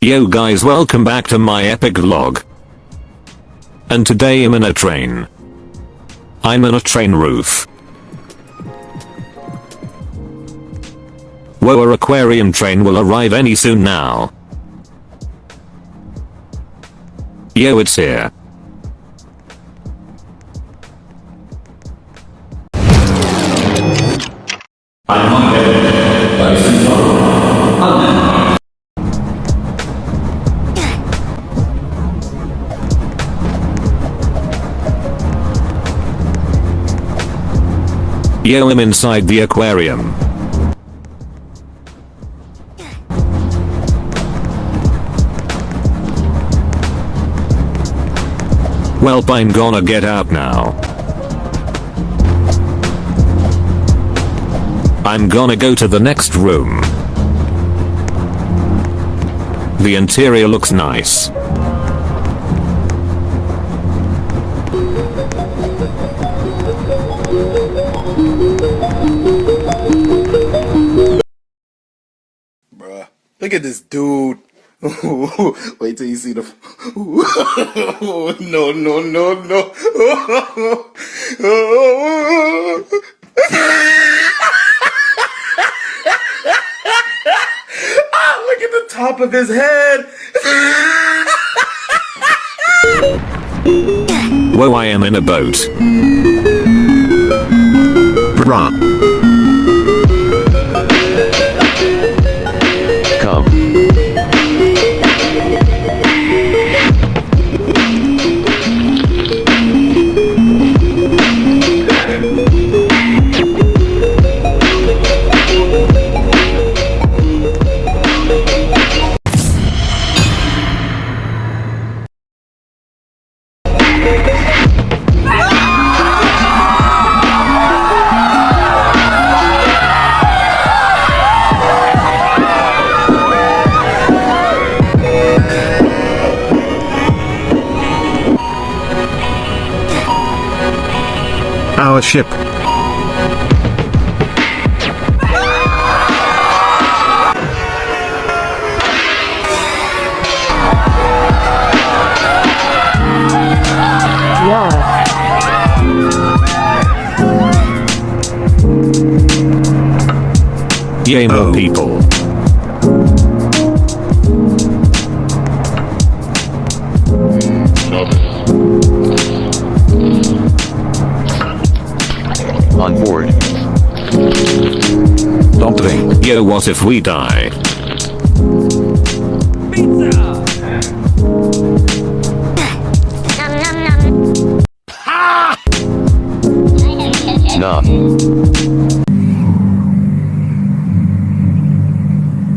Yo guys, welcome back to my epic vlog. And today I'm in a train. I'm in a train roof. Whoa, our aquarium train will arrive any soon now. Yo, it's here. Yo, I'm inside the aquarium. Welp, I'm gonna get out now. I'm gonna go to the next room. The interior looks nice. Bruh, look at this dude. Wait till you see the. No, no, no, no. Look at the top of his head. Whoa, I am in a boat. Bruh. Come. Our ship. Yay, more people. On board. Don't drink. Yo, what if we die? Nah.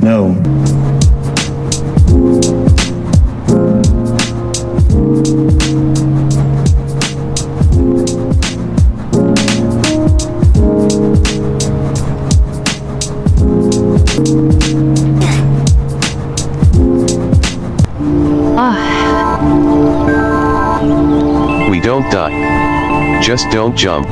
No. We don't die. Just don't jump.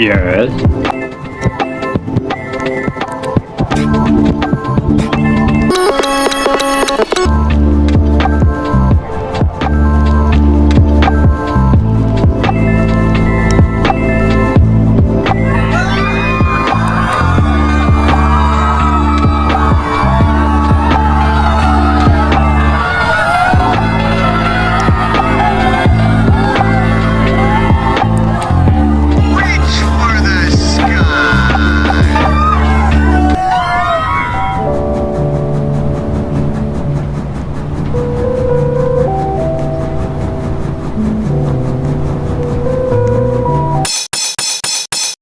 Yes.